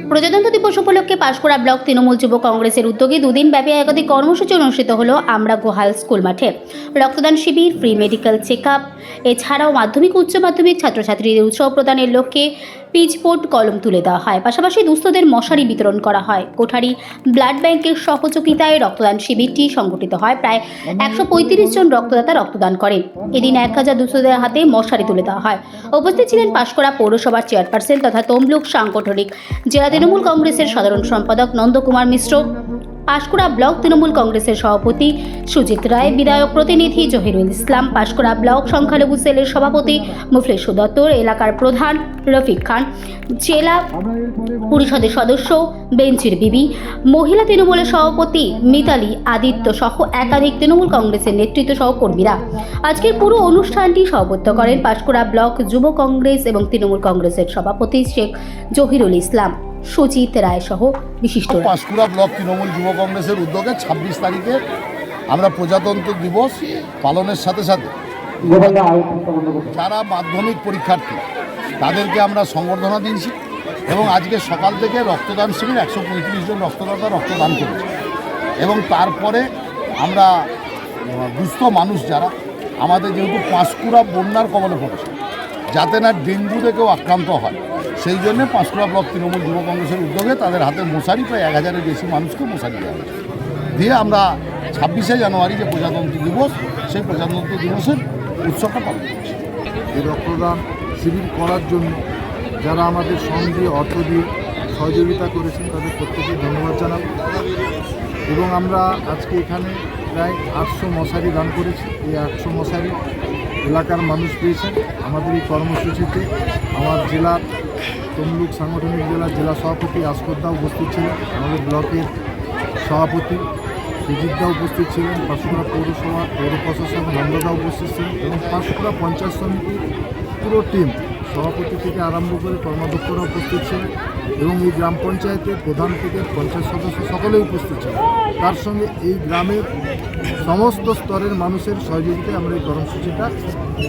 প্রজাতন্ত্র দিবস উপলক্ষে পাঁশকুড়া ব্লক তৃণমূল যুব কংগ্রেসের উদ্যোগে দুদিন ব্যাপী একাধিক কর্মসূচি অনুষ্ঠিত হলো আমরা গোহাল স্কুল মাঠে। রক্তদান শিবির, ফ্রি মেডিকেল চেক আপ, এছাড়াও মাধ্যমিক উচ্চ মাধ্যমিক ছাত্রছাত্রীদের উৎসাহ প্রদানের লক্ষ্যে পিচবোর্ড কলম তুলে দেওয়া হয়। পাশাপাশি দুস্থদের মশারি বিতরণ করা হয়। কোঠারি ব্লাড ব্যাংকের সহযোগিতায় রক্তদান শিবিরটি সংগঠিত হয়। প্রায় 135 জন রক্তদাতা রক্তদান করেন। এদিন 1000 দুস্থদের হাতে মশারি তুলে দেওয়া হয়। উপস্থিত ছিলেন পাঁশকুড়া পৌরসভার চেয়ারপারসন তথা তমলুক সাংগঠনিক জেলা তৃণমূল কংগ্রেসের সাধারণ সম্পাদক নন্দকুমার মিশ্র, পাঁশকুড়া ব্লক তৃণমূল কংগ্রেসের সভাপতি সুজিত রায়, বিধায়ক প্রতিনিধি জহিরুল ইসলাম, পাঁশকুড়া ব্লক সংখ্যালঘু সেলের সভাপতি মুফলিসুর দত্ত, এলাকার প্রধান রফিক খান, জেলা পরিষদের সদস্য বেঞ্চির বিবি, মহিলা তৃণমূলের সভাপতি মিতালি আদিত্য সহ একাধিক তৃণমূল কংগ্রেসের নেতৃত্ব সহ কর্মীরা। আজকের পুরো অনুষ্ঠানটি সভাপতিত্ব করেন পাঁশকুড়া ব্লক যুব কংগ্রেস এবং তৃণমূল কংগ্রেসের সভাপতি শেখ জহিরুল ইসলাম, সুজিত রায় সহ বিশিষ্ট। পাঁশকুড়া ব্লক তৃণমূল যুব কংগ্রেসের উদ্যোগে 26 তারিখে আমরা প্রজাতন্ত্র দিবস পালনের সাথে সাথে যারা মাধ্যমিক পরীক্ষার্থী তাদেরকে আমরা সংবর্ধনা দিয়েছি এবং আজকে সকাল থেকে রক্তদান শিবির 135 জন রক্তদাতা রক্তদান করেছে। এবং তারপরে আমরা দুস্থ মানুষ যারা আমাদের যেহেতু পাঁশকুড়া বন্যার কবলে পড়েছে, যাতে না ডেঙ্গু থেকেও আক্রান্ত হয়, সেই জন্যে পাঁশকুড়া ব্লক তৃণমূল যুব কংগ্রেসের উদ্যোগে তাদের হাতে মশারি প্রায় 1000-এর বেশি মানুষকে মশারি দেওয়া হয়েছে। দিয়ে আমরা 26শে জানুয়ারি যে প্রজাতন্ত্র দিবস, সেই প্রজাতন্ত্র দিবসের উৎসবটা পালন করছি। এই রক্তদান শিবির করার জন্য যারা আমাদের শ্রম দিয়ে অর্থ দিয়ে সহযোগিতা করেছেন তাদের প্রত্যেকে ধন্যবাদ জানাব। এবং আমরা আজকে এখানে প্রায় 800 মশারি দান করেছি। এই 800 মশারি এলাকার মানুষ পেয়েছেন। আমাদের এই কর্মসূচিতে আমার জেলার তমলুক সাংগঠনিক জেলা সভাপতি আসফরদা উপস্থিত ছিলেন, আমাদের ব্লকের সভাপতি সুজিতদা উপস্থিত ছিলেন, পাঁশকুড়া পৌরসভা পৌর প্রশাসক নন্দদা উপস্থিত ছিলেন এবং পাঁশকুড়া পঞ্চায়েত সমিতির পুরো টিম সভাপতি থেকে আরম্ভ করে কর্মাধ্যক্ষরা উপস্থিত ছিলেন এবং এই গ্রাম পঞ্চায়েতের প্রধান থেকে পঞ্চায়েত সদস্য সকলেই উপস্থিত ছিলেন। তার সঙ্গে এই গ্রামের সমস্ত স্তরের মানুষের সহযোগিতায় আমরা এই কর্মসূচিটা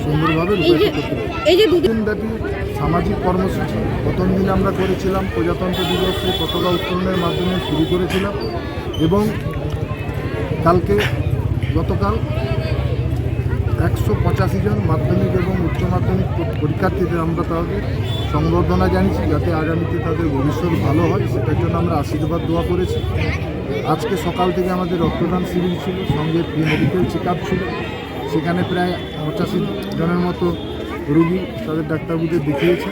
সুন্দরভাবে রূপায়িত করতে পারি। এই যে দুদিনব্যাপী সামাজিক কর্মসূচি, প্রথম দিন আমরা করেছিলাম প্রজাতন্ত্র দিবসে পতাকা উত্তোলনের মাধ্যমে শুরু করেছিলাম এবং গতকাল 185 জন মাধ্যমিক এবং উচ্চ মাধ্যমিক পরীক্ষার্থীদের আমরা তাদের সংবর্ধনা জানিয়েছি, যাতে আগামীতে তাদের ভবিষ্যৎ ভালো হয়, সেটার জন্য আমরা আশীর্বাদ দোয়া করেছি। আজকে সকাল থেকে আমাদের রক্তদান শিবির ছিল, সঙ্গে ফ্রি মেডিকেল চেক আপ ছিল। সেখানে প্রায় 85 জনের মতো রোগী তাদের ডাক্তারবাবুদের দেখিয়েছে।